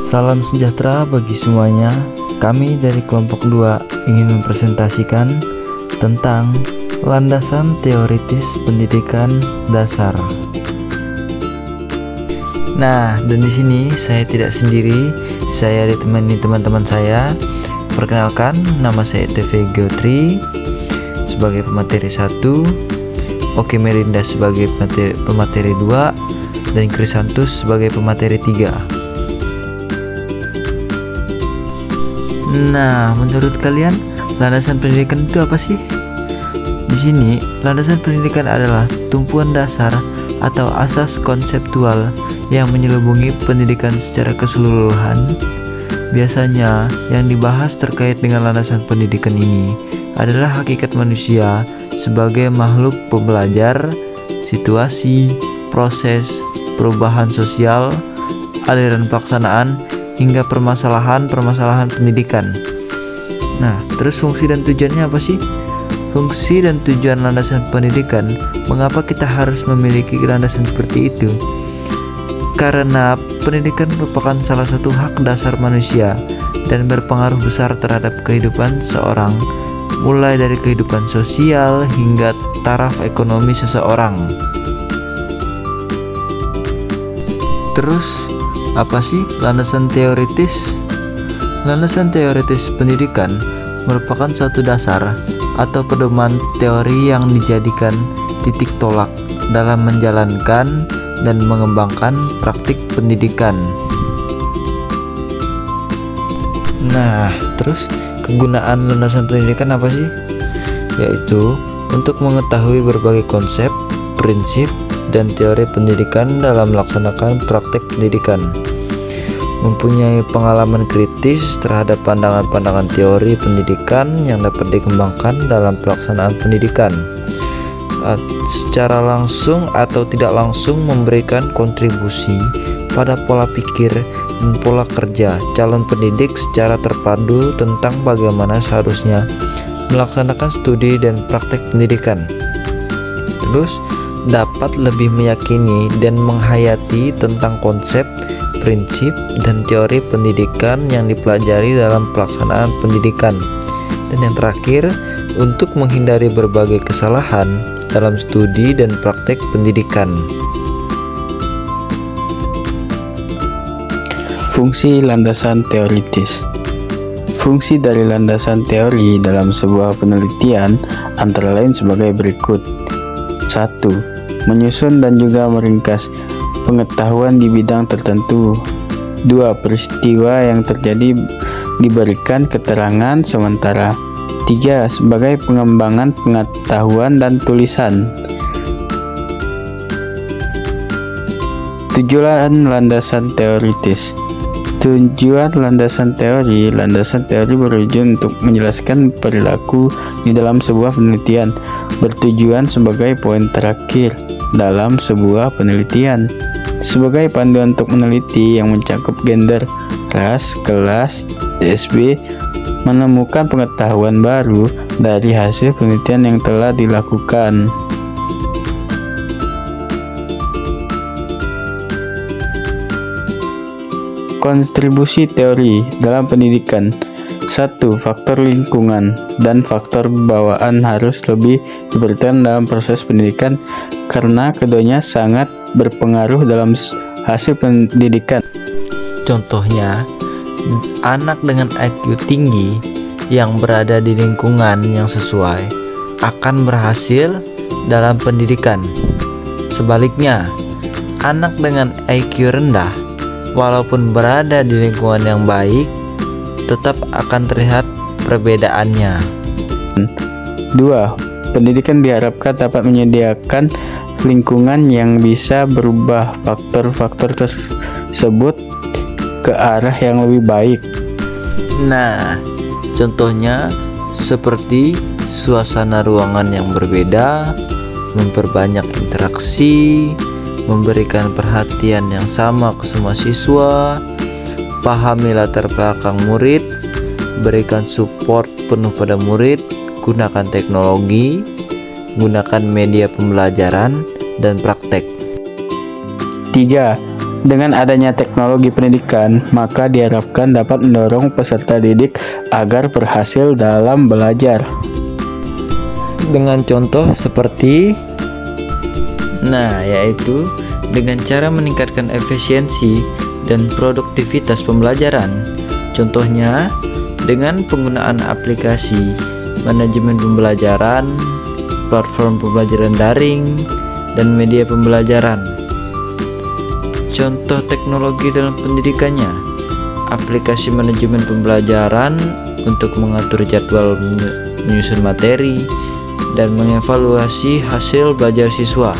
Salam sejahtera bagi semuanya. Kami dari kelompok 2 ingin mempresentasikan tentang landasan teoritis pendidikan dasar. Nah, dan di sini saya tidak sendiri, saya ditemani teman-teman saya. Perkenalkan, nama saya TV Geotri sebagai pemateri 1, Oke Merinda sebagai pemateri 2, dan Krisantus sebagai pemateri 3. Nah, menurut kalian landasan pendidikan itu apa sih? Di sini, landasan pendidikan adalah tumpuan dasar atau asas konseptual yang menyelubungi pendidikan secara keseluruhan. Biasanya, yang dibahas terkait dengan landasan pendidikan ini adalah hakikat manusia sebagai makhluk pembelajar, situasi, proses, perubahan sosial, aliran pelaksanaan, hingga permasalahan-permasalahan pendidikan. Nah, terus fungsi dan tujuannya apa sih? Fungsi dan tujuan landasan pendidikan, mengapa kita harus memiliki landasan seperti itu? Karena pendidikan merupakan salah satu hak dasar manusia dan berpengaruh besar terhadap kehidupan seorang, mulai dari kehidupan sosial hingga taraf ekonomi seseorang. Terus, apa sih landasan teoritis? Landasan teoritis pendidikan merupakan suatu dasar atau pedoman teori yang dijadikan titik tolak dalam menjalankan dan mengembangkan praktik pendidikan. Nah, terus kegunaan landasan pendidikan apa sih? Yaitu untuk mengetahui berbagai konsep, prinsip, dan teori pendidikan dalam melaksanakan praktek pendidikan, mempunyai pengalaman kritis terhadap pandangan-pandangan teori pendidikan yang dapat dikembangkan dalam pelaksanaan pendidikan, secara langsung atau tidak langsung memberikan kontribusi pada pola pikir dan pola kerja calon pendidik secara terpadu tentang bagaimana seharusnya melaksanakan studi dan praktek pendidikan. Terus, dapat lebih meyakini dan menghayati tentang konsep, prinsip, dan teori pendidikan yang dipelajari dalam pelaksanaan pendidikan. Dan yang terakhir, untuk menghindari berbagai kesalahan dalam studi dan praktek pendidikan. Fungsi landasan teoritis. Fungsi dari landasan teori dalam sebuah penelitian antara lain sebagai berikut. 1. Menyusun dan juga meringkas pengetahuan di bidang tertentu. 2. Peristiwa yang terjadi diberikan keterangan sementara. 3. Sebagai pengembangan pengetahuan dan tulisan. Tujuan landasan teoritis. Tujuan landasan teori bertujuan untuk menjelaskan perilaku di dalam sebuah penelitian, bertujuan sebagai poin terakhir dalam sebuah penelitian, sebagai panduan untuk meneliti yang mencakup gender, ras, kelas, DSB, menemukan pengetahuan baru dari hasil penelitian yang telah dilakukan. Kontribusi teori dalam pendidikan. 1. Faktor lingkungan dan faktor bawaan harus lebih diperhatikan dalam proses pendidikan karena keduanya sangat berpengaruh dalam hasil pendidikan. Contohnya, anak dengan IQ tinggi yang berada di lingkungan yang sesuai akan berhasil dalam pendidikan. Sebaliknya, anak dengan IQ rendah walaupun berada di lingkungan yang baik tetap akan terlihat perbedaannya. 2. Pendidikan diharapkan dapat menyediakan lingkungan yang bisa berubah faktor-faktor tersebut ke arah yang lebih baik. Nah, contohnya seperti suasana ruangan yang berbeda, memperbanyak interaksi, memberikan perhatian yang sama ke semua siswa, pahami latar belakang murid, berikan support penuh pada murid, gunakan teknologi, gunakan media pembelajaran, dan praktek. 3. Dengan adanya teknologi pendidikan, maka diharapkan dapat mendorong peserta didik agar berhasil dalam belajar. Dengan contoh seperti yaitu dengan cara meningkatkan efisiensi dan produktivitas pembelajaran. Contohnya dengan penggunaan aplikasi manajemen pembelajaran, platform pembelajaran daring, dan media pembelajaran. Contoh teknologi dalam pendidikannya, aplikasi manajemen pembelajaran untuk mengatur jadwal menyusun materi dan mengevaluasi hasil belajar siswa.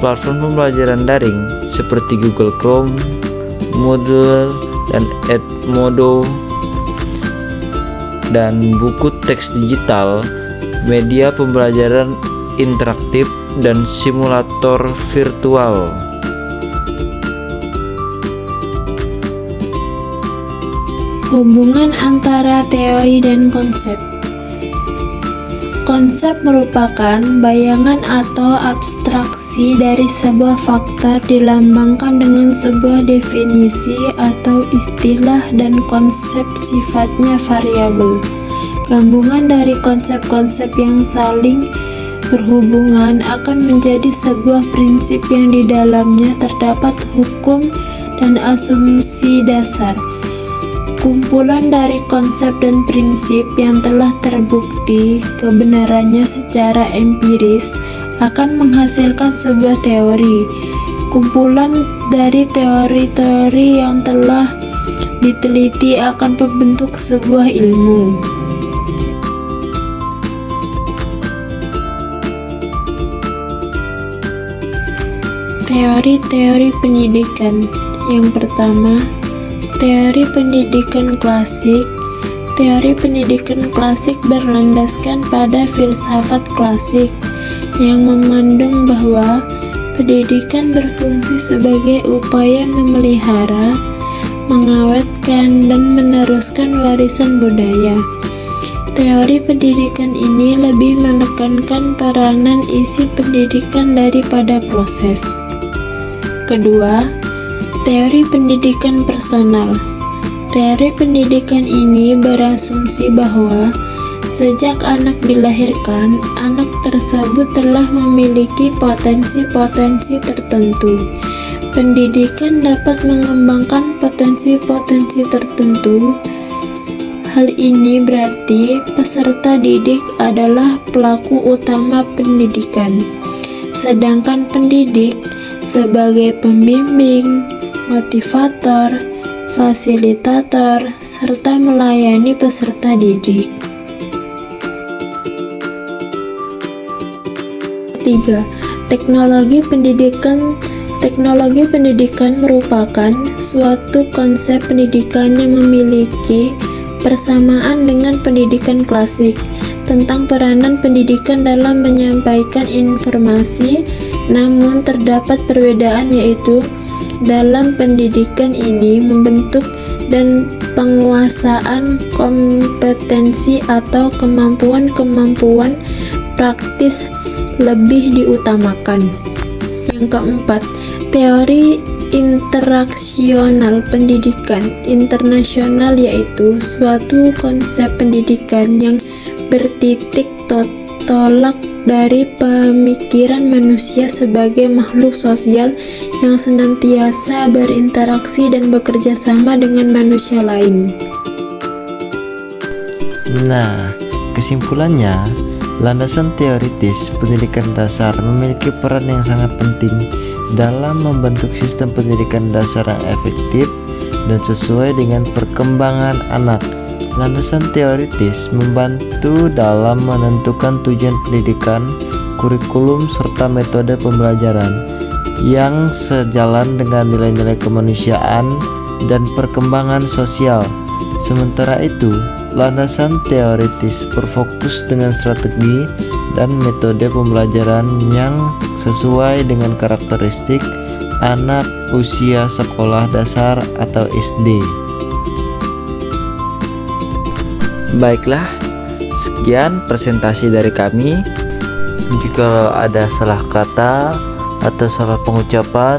Platform pembelajaran daring seperti Google Chrome, Moodle, dan Edmodo, dan buku teks digital, media pembelajaran interaktif, dan simulator virtual. Hubungan antara teori dan konsep. Konsep merupakan bayangan atau abstraksi dari sebuah faktor dilambangkan dengan sebuah definisi atau istilah, dan konsep sifatnya variabel. Gabungan dari konsep-konsep yang saling berhubungan akan menjadi sebuah prinsip yang di dalamnya terdapat hukum dan asumsi dasar. Kumpulan dari konsep dan prinsip yang telah terbukti kebenarannya secara empiris akan menghasilkan sebuah teori. Kumpulan dari teori-teori yang telah diteliti akan membentuk sebuah ilmu. Teori-teori pendidikan. Yang pertama, teori pendidikan klasik. Teori pendidikan klasik berlandaskan pada filsafat klasik yang memandang bahwa pendidikan berfungsi sebagai upaya memelihara, mengawetkan, dan meneruskan warisan budaya. Teori pendidikan ini lebih menekankan peranan isi pendidikan daripada proses. Kedua, teori pendidikan personal. Teori pendidikan ini berasumsi bahwa sejak anak dilahirkan, anak tersebut telah memiliki potensi-potensi tertentu. Pendidikan dapat mengembangkan potensi-potensi tertentu. Hal ini berarti peserta didik adalah pelaku utama pendidikan, sedangkan pendidik sebagai pembimbing, motivator, fasilitator, serta melayani peserta didik. 3. Teknologi pendidikan. Teknologi pendidikan merupakan suatu konsep pendidikan yang memiliki persamaan dengan pendidikan klasik tentang peranan pendidikan dalam menyampaikan informasi, namun terdapat perbedaan, yaitu dalam pendidikan ini membentuk dan penguasaan kompetensi atau kemampuan-kemampuan praktis lebih diutamakan. Yang keempat, teori interaksional pendidikan internasional, yaitu suatu konsep pendidikan yang bertitik tolak dari pemikiran manusia sebagai makhluk sosial yang senantiasa berinteraksi dan bekerja sama dengan manusia lain. Kesimpulannya, landasan teoritis pendidikan dasar memiliki peran yang sangat penting dalam membentuk sistem pendidikan dasar yang efektif dan sesuai dengan perkembangan anak. Landasan teoritis membantu dalam menentukan tujuan pendidikan, kurikulum, serta metode pembelajaran yang sejalan dengan nilai-nilai kemanusiaan dan perkembangan sosial. Sementara itu, landasan teoritis berfokus dengan strategi dan metode pembelajaran yang sesuai dengan karakteristik anak usia sekolah dasar atau SD. Baiklah, sekian presentasi dari kami. Jika ada salah kata atau salah pengucapan,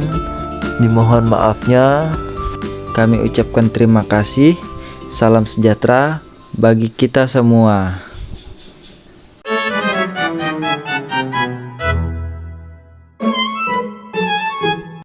Dimohon maafnya. Kami ucapkan terima kasih. Salam sejahtera bagi kita semua.